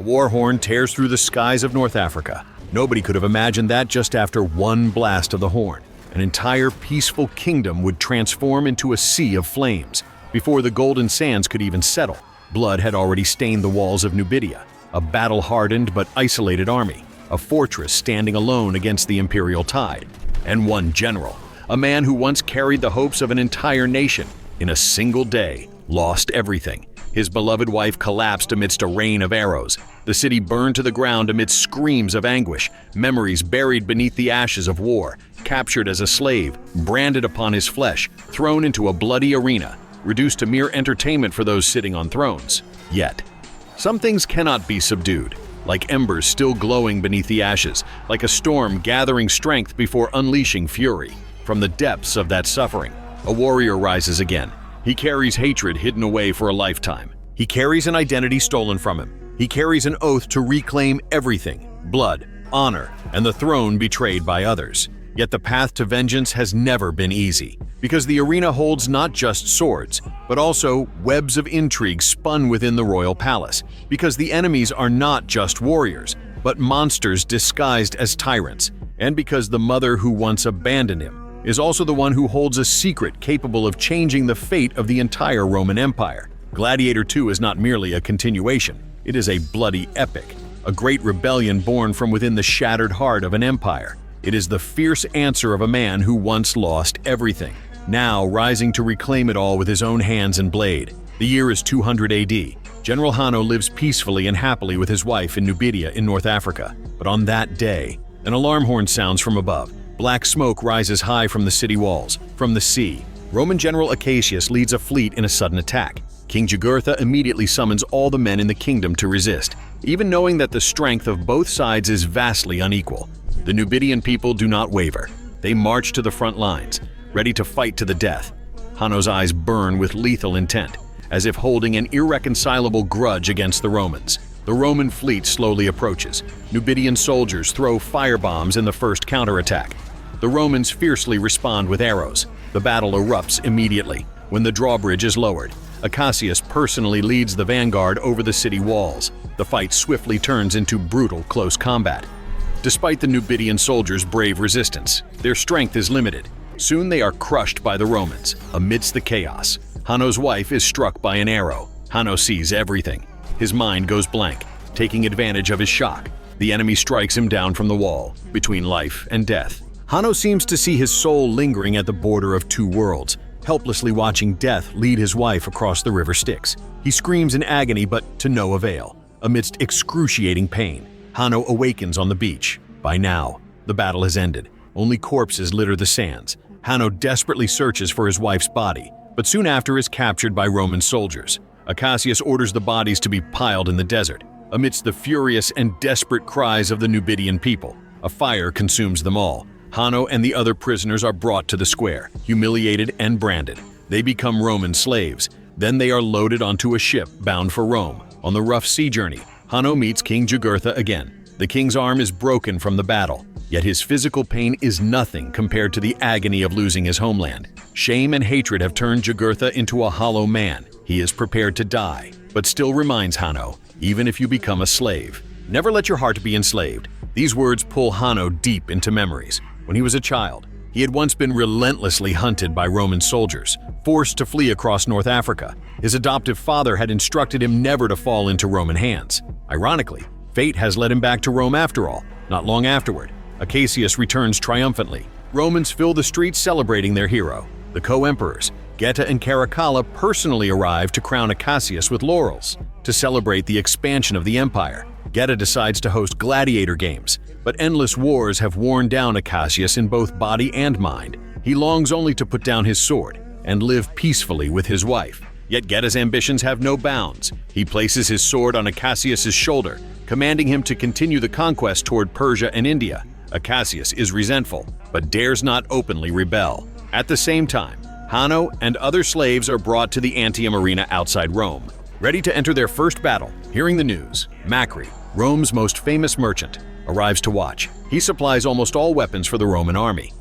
A war horn tears through the skies of North Africa. Nobody could have imagined that just after one blast of the horn. An entire peaceful kingdom would transform into a sea of flames. Before the golden sands could even settle, blood had already stained the walls of Numidia, a battle-hardened but isolated army, a fortress standing alone against the imperial tide. And one general, a man who once carried the hopes of an entire nation, in a single day, lost everything. His beloved wife collapsed amidst a rain of arrows. The city burned to the ground amidst screams of anguish, memories buried beneath the ashes of war, captured as a slave, branded upon his flesh, thrown into a bloody arena, reduced to mere entertainment for those sitting on thrones. Yet, some things cannot be subdued, like embers still glowing beneath the ashes, like a storm gathering strength before unleashing fury. From the depths of that suffering, a warrior rises again. He carries hatred hidden away for a lifetime. He carries an identity stolen from him. He carries an oath to reclaim everything: blood, honor, and the throne betrayed by others. Yet the path to vengeance has never been easy, because the arena holds not just swords, but also webs of intrigue spun within the royal palace, because the enemies are not just warriors, but monsters disguised as tyrants, and because the mother who once abandoned him is also the one who holds a secret capable of changing the fate of the entire Roman Empire. Gladiator II is not merely a continuation, it is a bloody epic, a great rebellion born from within the shattered heart of an empire. It is the fierce answer of a man who once lost everything, now rising to reclaim it all with his own hands and blade. The year is 200 AD. General Hano lives peacefully and happily with his wife in Numidia in North Africa. But on that day, an alarm horn sounds from above. Black smoke rises high from the city walls. From the sea, Roman General Acacius leads a fleet in a sudden attack. King Jugurtha immediately summons all the men in the kingdom to resist, even knowing that the strength of both sides is vastly unequal. The Numidian people do not waver. They march to the front lines, ready to fight to the death. Hano's eyes burn with lethal intent, as if holding an irreconcilable grudge against the Romans. The Roman fleet slowly approaches. Numidian soldiers throw firebombs in the first counterattack. The Romans fiercely respond with arrows. The battle erupts immediately. When the drawbridge is lowered, Acacius personally leads the vanguard over the city walls. The fight swiftly turns into brutal close combat. Despite the Numidian soldiers' brave resistance, their strength is limited. Soon they are crushed by the Romans. Amidst the chaos, Hano's wife is struck by an arrow. Hano sees everything. His mind goes blank, taking advantage of his shock. The enemy strikes him down from the wall, between life and death. Hano seems to see his soul lingering at the border of two worlds, helplessly watching death lead his wife across the river Styx. He screams in agony, but to no avail. Amidst excruciating pain, Hano awakens on the beach. By now, the battle has ended. Only corpses litter the sands. Hano desperately searches for his wife's body, but soon after is captured by Roman soldiers. Acacius orders the bodies to be piled in the desert. Amidst the furious and desperate cries of the Numidian people, a fire consumes them all. Hano and the other prisoners are brought to the square, humiliated and branded. They become Roman slaves. Then they are loaded onto a ship bound for Rome. On the rough sea journey, Hano meets King Jugurtha again. The king's arm is broken from the battle, yet his physical pain is nothing compared to the agony of losing his homeland. Shame and hatred have turned Jugurtha into a hollow man. He is prepared to die, but still reminds Hano, even if you become a slave, never let your heart be enslaved. These words pull Hano deep into memories. When he was a child, he had once been relentlessly hunted by Roman soldiers, forced to flee across North Africa. His adoptive father had instructed him never to fall into Roman hands. Ironically, fate has led him back to Rome after all. Not long afterward, Acacius returns triumphantly. Romans fill the streets celebrating their hero. The co-emperors, Geta and Caracalla, personally arrive to crown Acacius with laurels. To celebrate the expansion of the empire, Geta decides to host gladiator games, but endless wars have worn down Acacius in both body and mind. He longs only to put down his sword and live peacefully with his wife. Yet Geta's ambitions have no bounds. He places his sword on Acacius's shoulder, commanding him to continue the conquest toward Persia and India. Acacius is resentful, but dares not openly rebel. At the same time, Hano and other slaves are brought to the Antium arena outside Rome. Ready to enter their first battle, hearing the news, Macri, Rome's most famous merchant, arrives to watch. He supplies almost all weapons for the Roman army.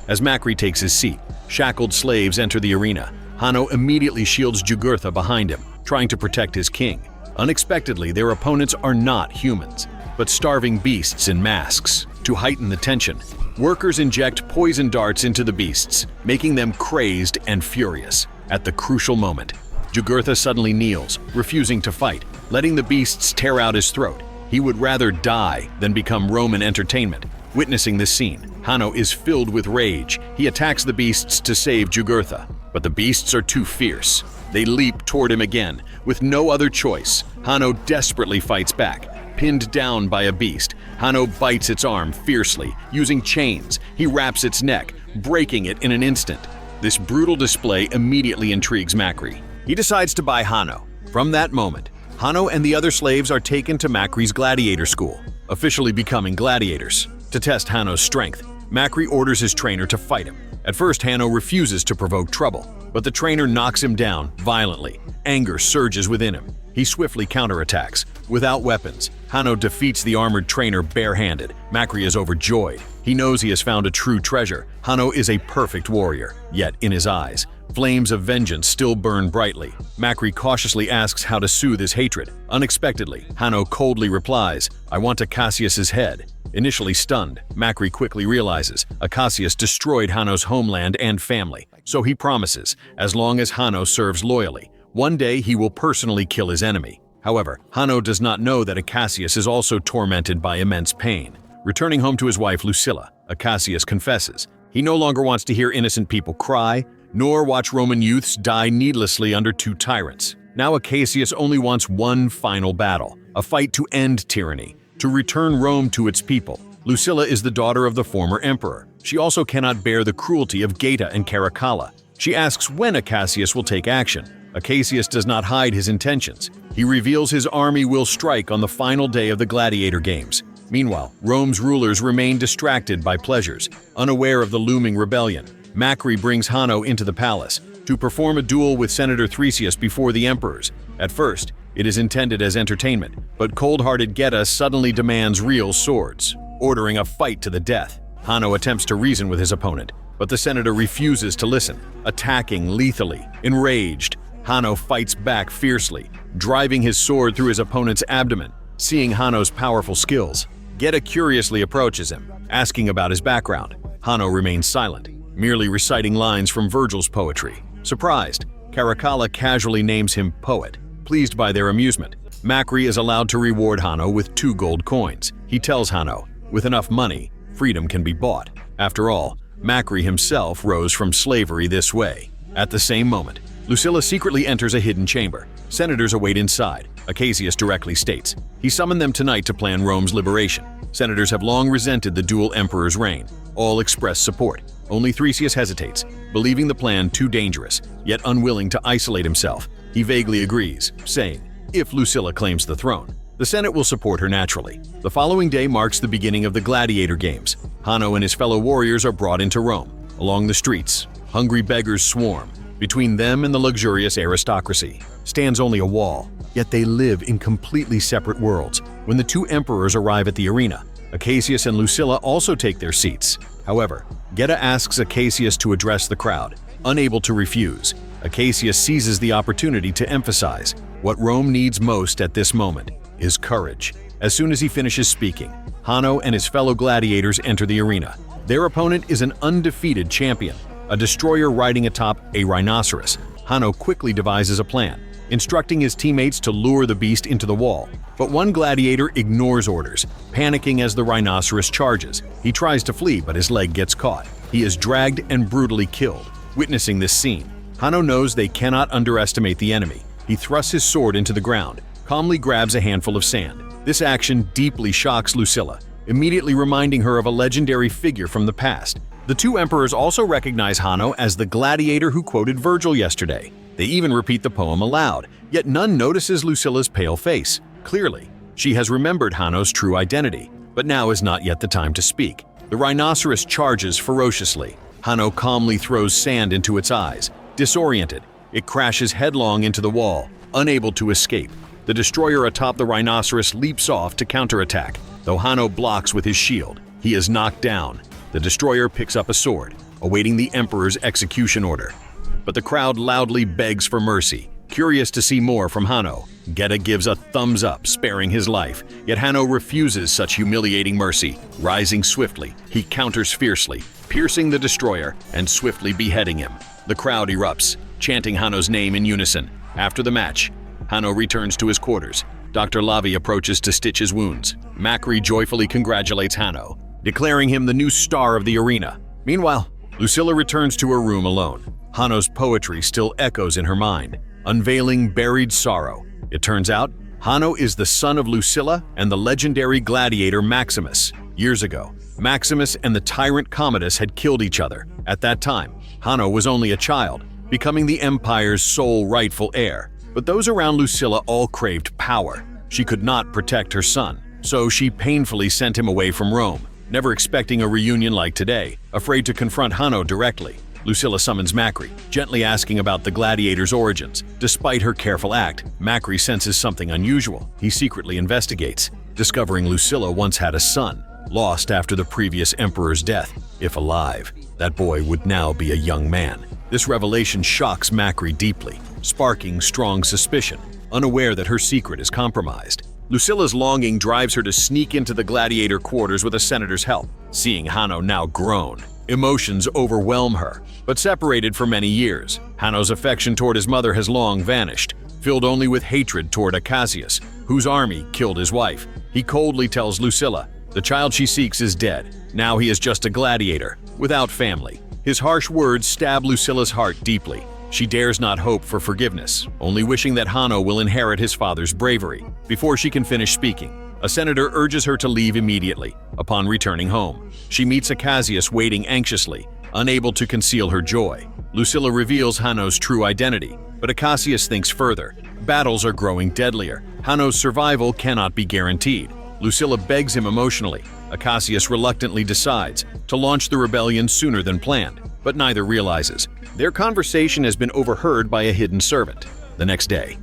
As Macri takes his seat, shackled slaves enter the arena. Hano immediately shields Jugurtha behind him, trying to protect his king. Unexpectedly, their opponents are not humans, but starving beasts in masks. To heighten the tension, workers inject poison darts into the beasts, making them crazed and furious. At the crucial moment, Jugurtha suddenly kneels, refusing to fight, letting the beasts tear out his throat. He would rather die than become Roman entertainment. Witnessing this scene, Hano is filled with rage. He attacks the beasts to save Jugurtha, but the beasts are too fierce. They leap toward him again. With no other choice, Hano desperately fights back. Pinned down by a beast, Hano bites its arm fiercely. Using chains, he wraps its neck, breaking it in an instant. This brutal display immediately intrigues Macri. He decides to buy Hano. From that moment, Hano and the other slaves are taken to Macri's gladiator school, officially becoming gladiators. To test Hano's strength, Macri orders his trainer to fight him. At first, Hano refuses to provoke trouble, but the trainer knocks him down violently. Anger surges within him. He swiftly counterattacks. Without weapons, Hano defeats the armored trainer barehanded. Macri is overjoyed. He knows he has found a true treasure. Hano is a perfect warrior, yet in his eyes, flames of vengeance still burn brightly. Macri cautiously asks how to soothe his hatred. Unexpectedly, Hano coldly replies, "I want Acacius's head." Initially stunned, Macri quickly realizes Acacius destroyed Hano's homeland and family, so he promises, as long as Hano serves loyally, one day he will personally kill his enemy. However, Hano does not know that Acacius is also tormented by immense pain. Returning home to his wife Lucilla, Acacius confesses he no longer wants to hear innocent people cry, nor watch Roman youths die needlessly under two tyrants. Now Acacius only wants one final battle, a fight to end tyranny, to return Rome to its people. Lucilla is the daughter of the former emperor. She also cannot bear the cruelty of Geta and Caracalla. She asks when Acacius will take action. Acacius does not hide his intentions. He reveals his army will strike on the final day of the gladiator games. Meanwhile, Rome's rulers remain distracted by pleasures, unaware of the looming rebellion. Macri brings Hano into the palace to perform a duel with Senator Thresius before the emperors. At first, it is intended as entertainment, but cold-hearted Geta suddenly demands real swords, ordering a fight to the death. Hano attempts to reason with his opponent, but the senator refuses to listen, attacking lethally. Enraged, Hano fights back fiercely, driving his sword through his opponent's abdomen. Seeing Hano's powerful skills, Geta curiously approaches him, asking about his background. Hano remains silent, merely reciting lines from Virgil's poetry. Surprised, Caracalla casually names him poet. Pleased by their amusement, Macri is allowed to reward Hano with 2 gold coins. He tells Hano, with enough money, freedom can be bought. After all, Macri himself rose from slavery this way. At the same moment, Lucilla secretly enters a hidden chamber. Senators await inside. Acacius directly states he summoned them tonight to plan Rome's liberation. Senators have long resented the dual emperor's reign. All express support. Only Thresius hesitates, believing the plan too dangerous, yet unwilling to isolate himself. He vaguely agrees, saying, if Lucilla claims the throne, the Senate will support her naturally. The following day marks the beginning of the gladiator games. Hano and his fellow warriors are brought into Rome. Along the streets, hungry beggars swarm. Between them and the luxurious aristocracy stands only a wall, yet they live in completely separate worlds. When the 2 emperors arrive at the arena, Acacius and Lucilla also take their seats. However, Geta asks Acacius to address the crowd. Unable to refuse, Acacius seizes the opportunity to emphasize what Rome needs most at this moment is courage. As soon as he finishes speaking, Hano and his fellow gladiators enter the arena. Their opponent is an undefeated champion, a destroyer riding atop a rhinoceros. Hano quickly devises a plan, instructing his teammates to lure the beast into the wall. But one gladiator ignores orders, panicking as the rhinoceros charges. He tries to flee, but his leg gets caught. He is dragged and brutally killed. Witnessing this scene, Hano knows they cannot underestimate the enemy. He thrusts his sword into the ground, calmly grabs a handful of sand. This action deeply shocks Lucilla, immediately reminding her of a legendary figure from the past. The 2 emperors also recognize Hano as the gladiator who quoted Virgil yesterday. They even repeat the poem aloud, yet none notices Lucilla's pale face. Clearly, she has remembered Hano's true identity, but now is not yet the time to speak. The rhinoceros charges ferociously. Hano calmly throws sand into its eyes. Disoriented, it crashes headlong into the wall, unable to escape. The destroyer atop the rhinoceros leaps off to counterattack. Though Hano blocks with his shield, he is knocked down. The destroyer picks up a sword, awaiting the emperor's execution order. But the crowd loudly begs for mercy. Curious to see more from Hano, Geta gives a thumbs up, sparing his life. Yet Hano refuses such humiliating mercy. Rising swiftly, he counters fiercely, piercing the destroyer and swiftly beheading him. The crowd erupts, chanting Hano's name in unison. After the match, Hano returns to his quarters. Dr. Lavi approaches to stitch his wounds. Macri joyfully congratulates Hano, declaring him the new star of the arena. Meanwhile, Lucilla returns to her room alone. Hano's poetry still echoes in her mind, unveiling buried sorrow. It turns out, Hano is the son of Lucilla and the legendary gladiator Maximus. Years ago, Maximus and the tyrant Commodus had killed each other. At that time, Hano was only a child, becoming the empire's sole rightful heir. But those around Lucilla all craved power. She could not protect her son, so she painfully sent him away from Rome, never expecting a reunion like today. Afraid to confront Hano directly, Lucilla summons Macri, gently asking about the gladiator's origins. Despite her careful act, Macri senses something unusual. He secretly investigates, discovering Lucilla once had a son, lost after the previous emperor's death. If alive, that boy would now be a young man. This revelation shocks Macri deeply, sparking strong suspicion, unaware that her secret is compromised. Lucilla's longing drives her to sneak into the gladiator quarters with a senator's help. Seeing Hano now grown, emotions overwhelm her. But separated for many years, Hano's affection toward his mother has long vanished, filled only with hatred toward Acacius, whose army killed his wife. He coldly tells Lucilla the child she seeks is dead. Now he is just a gladiator, without family. His harsh words stab Lucilla's heart deeply. She dares not hope for forgiveness, only wishing that Hano will inherit his father's bravery. Before she can finish speaking, a senator urges her to leave immediately. Upon returning home, she meets Acacius waiting anxiously, unable to conceal her joy. Lucilla reveals Hano's true identity, but Acacius thinks further. Battles are growing deadlier. Hano's survival cannot be guaranteed. Lucilla begs him emotionally. Acacius reluctantly decides to launch the rebellion sooner than planned, but neither realizes. Their conversation has been overheard by a hidden servant. The next day,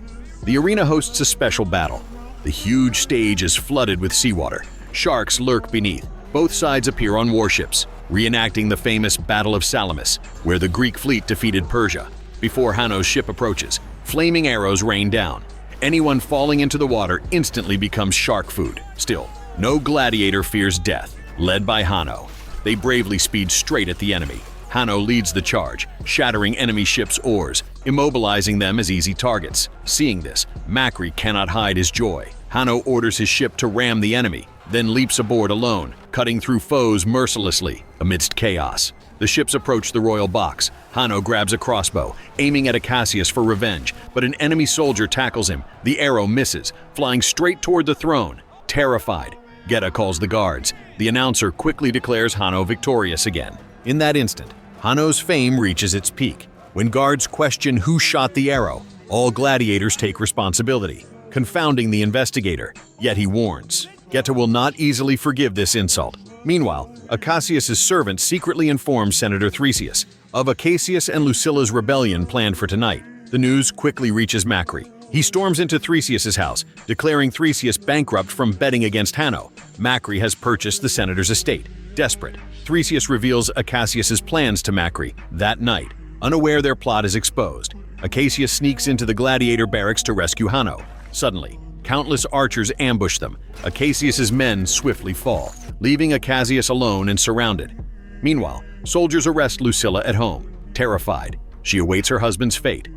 the arena hosts a special battle. The huge stage is flooded with seawater. Sharks lurk beneath. Both sides appear on warships, reenacting the famous Battle of Salamis, where the Greek fleet defeated Persia. Before Hano's ship approaches, flaming arrows rain down. Anyone falling into the water instantly becomes shark food. Still, no gladiator fears death. Led by Hano, they bravely speed straight at the enemy. Hano leads the charge, shattering enemy ships' oars, immobilizing them as easy targets. Seeing this, Macri cannot hide his joy. Hano orders his ship to ram the enemy, then leaps aboard alone, cutting through foes mercilessly. Amidst chaos, the ships approach the royal box. Hano grabs a crossbow, aiming at Acacius for revenge, but an enemy soldier tackles him. The arrow misses, flying straight toward the throne. Terrified, Geta calls the guards. The announcer quickly declares Hano victorious again. In that instant, Hano's fame reaches its peak. When guards question who shot the arrow, all gladiators take responsibility, confounding the investigator. Yet he warns, Geta will not easily forgive this insult. Meanwhile, Acacius' servant secretly informs Senator Thresius of Acacius and Lucilla's rebellion planned for tonight. The news quickly reaches Macri. He storms into Thresius' house, declaring Thresius bankrupt from betting against Hano. Macri has purchased the senator's estate. Desperate, Thresius reveals Acacius' plans to Macri. That night, unaware their plot is exposed, Acacius sneaks into the gladiator barracks to rescue Hano. Suddenly, countless archers ambush them. Acacius' men swiftly fall, leaving Acacius alone and surrounded. Meanwhile, soldiers arrest Lucilla at home. Terrified, she awaits her husband's fate.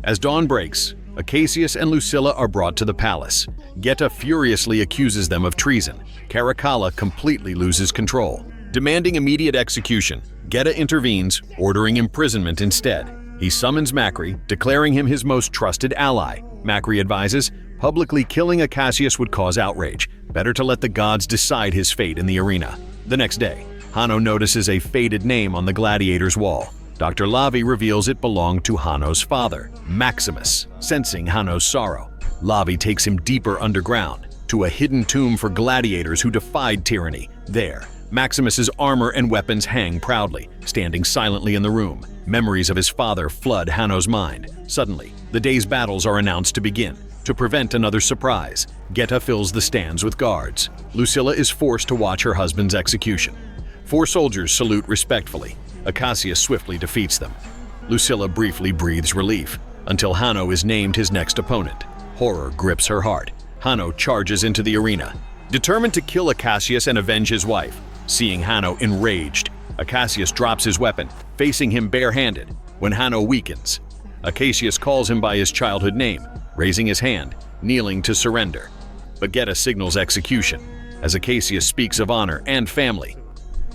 As dawn breaks, Acacius and Lucilla are brought to the palace. Geta furiously accuses them of treason. Caracalla completely loses control. Demanding immediate execution, Geta intervenes, ordering imprisonment instead. He summons Macri, declaring him his most trusted ally. Macri advises, publicly killing Acacius would cause outrage. Better to let the gods decide his fate in the arena. The next day, Hano notices a faded name on the gladiator's wall. Dr. Lavi reveals it belonged to Hano's father, Maximus. Sensing Hano's sorrow, Lavi takes him deeper underground, to a hidden tomb for gladiators who defied tyranny. There, Maximus's armor and weapons hang proudly, standing silently in the room. Memories of his father flood Hano's mind. Suddenly, the day's battles are announced to begin. To prevent another surprise, Geta fills the stands with guards. Lucilla is forced to watch her husband's execution. 4 soldiers salute respectfully. Acacius swiftly defeats them. Lucilla briefly breathes relief. until Hano is named his next opponent. Horror grips her heart. Hano charges into the arena, determined to kill Acacius and avenge his wife. Seeing Hano enraged, Acacius drops his weapon, facing him barehanded. When Hano weakens, Acacius calls him by his childhood name, raising his hand, kneeling to surrender. But Geta signals execution, as Acacius speaks of honor and family.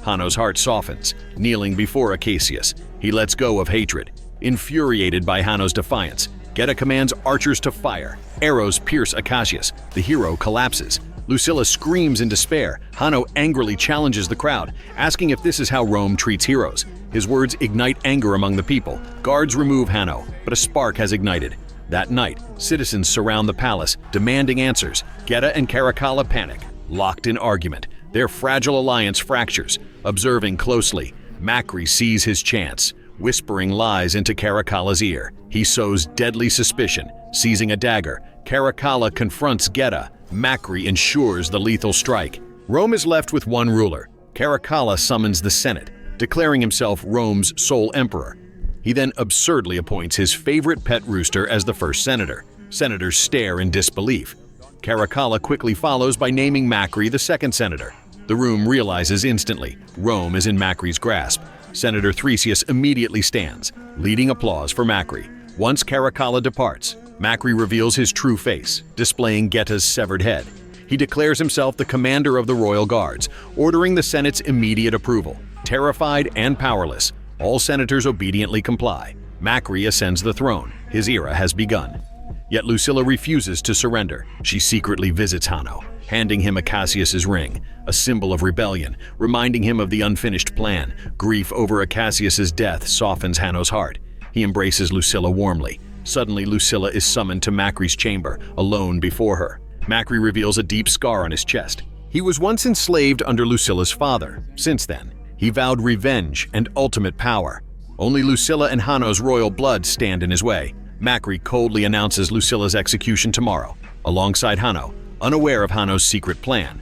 Hano's heart softens, kneeling before Acacius. He lets go of hatred. Infuriated by Hano's defiance, Geta commands archers to fire. Arrows pierce Acacius. The hero collapses. Lucilla screams in despair. Hano angrily challenges the crowd, asking if this is how Rome treats heroes. His words ignite anger among the people. Guards remove Hano, but a spark has ignited. That night, citizens surround the palace, demanding answers. Geta and Caracalla panic, locked in argument. Their fragile alliance fractures. Observing closely, Macri sees his chance, whispering lies into Caracalla's ear. He sows deadly suspicion. Seizing a dagger, Caracalla confronts Geta. Macri ensures the lethal strike. Rome is left with one ruler. Caracalla summons the Senate, declaring himself Rome's sole emperor. He then absurdly appoints his favorite pet rooster as the first senator. Senators stare in disbelief. Caracalla quickly follows by naming Macri the second senator. The room realizes instantly Rome is in Macri's grasp. Senator Thresius immediately stands, leading applause for Macri. Once Caracalla departs, Macri reveals his true face, displaying Geta's severed head. He declares himself the commander of the royal guards, ordering the Senate's immediate approval. Terrified and powerless, all senators obediently comply. Macri ascends the throne. His era has begun. Yet Lucilla refuses to surrender. She secretly visits Hano, handing him Acacius's ring, a symbol of rebellion, reminding him of the unfinished plan. Grief over Acacius's death softens Hano's heart. He embraces Lucilla warmly. Suddenly, Lucilla is summoned to Macri's chamber, alone before her. Macri reveals a deep scar on his chest. He was once enslaved under Lucilla's father. Since then, he vowed revenge and ultimate power. Only Lucilla and Hano's royal blood stand in his way. Macri coldly announces Lucilla's execution tomorrow, alongside Hano, unaware of Hano's secret plan.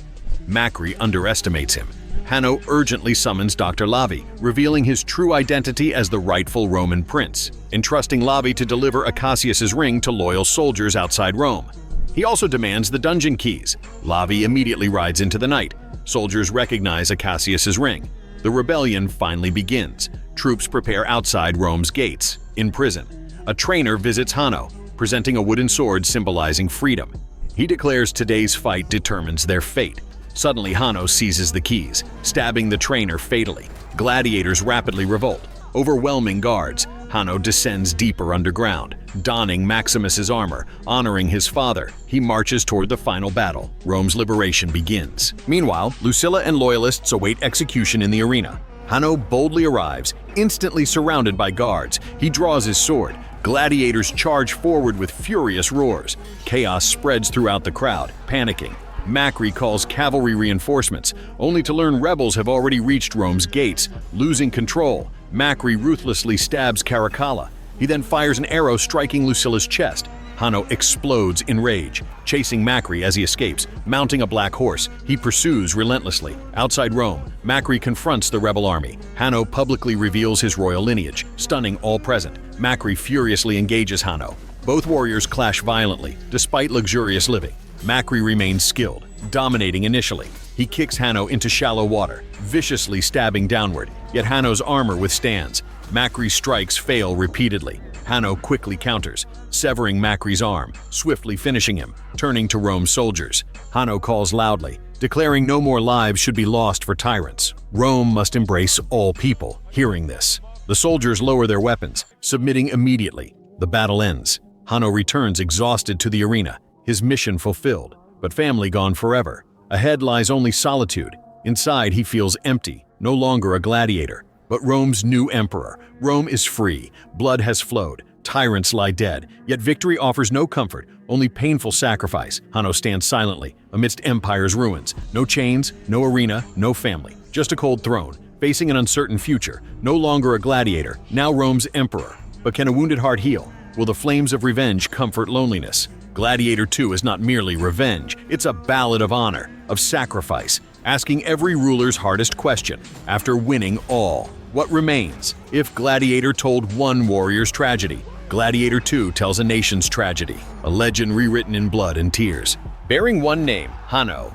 Macri underestimates him. Hano urgently summons Dr. Lavi, revealing his true identity as the rightful Roman prince, entrusting Lavi to deliver Acacius's ring to loyal soldiers outside Rome. He also demands the dungeon keys. Lavi immediately rides into the night. Soldiers recognize Acacius's ring. The rebellion finally begins. Troops prepare outside Rome's gates. In prison, a trainer visits Hano, presenting a wooden sword symbolizing freedom. He declares today's fight determines their fate. Suddenly, Hano seizes the keys, stabbing the trainer fatally. Gladiators rapidly revolt. Overwhelming guards, Hano descends deeper underground. Donning Maximus's armor, honoring his father, he marches toward the final battle. Rome's liberation begins. Meanwhile, Lucilla and loyalists await execution in the arena. Hano boldly arrives, instantly surrounded by guards. He draws his sword. Gladiators charge forward with furious roars. Chaos spreads throughout the crowd, panicking. Macri calls cavalry reinforcements, only to learn rebels have already reached Rome's gates. Losing control, Macri ruthlessly stabs Caracalla. He then fires an arrow striking Lucilla's chest. Hano explodes in rage, chasing Macri as he escapes. Mounting a black horse, he pursues relentlessly. Outside Rome, Macri confronts the rebel army. Hano publicly reveals his royal lineage, stunning all present. Macri furiously engages Hano. Both warriors clash violently, despite luxurious living. Macri remains skilled, dominating initially. He kicks Hano into shallow water, viciously stabbing downward, yet Hano's armor withstands. Macri's strikes fail repeatedly. Hano quickly counters, severing Macri's arm, swiftly finishing him. Turning to Rome's soldiers, Hano calls loudly, declaring no more lives should be lost for tyrants. Rome must embrace all people. Hearing this, the soldiers lower their weapons, submitting immediately. The battle ends. Hano returns exhausted to the arena, his mission fulfilled, but family gone forever. Ahead lies only solitude. Inside, he feels empty, no longer a gladiator, but Rome's new emperor. Rome is free. Blood has flowed. Tyrants lie dead. Yet victory offers no comfort, only painful sacrifice. Hano stands silently amidst empire's ruins. No chains, no arena, no family. Just a cold throne, facing an uncertain future. No longer a gladiator, now Rome's emperor. But can a wounded heart heal? Will the flames of revenge comfort loneliness? Gladiator II is not merely revenge, it's a ballad of honor, of sacrifice, asking every ruler's hardest question. After winning all, what remains? If Gladiator told one warrior's tragedy, Gladiator II tells a nation's tragedy, a legend rewritten in blood and tears. Bearing one name, Hano,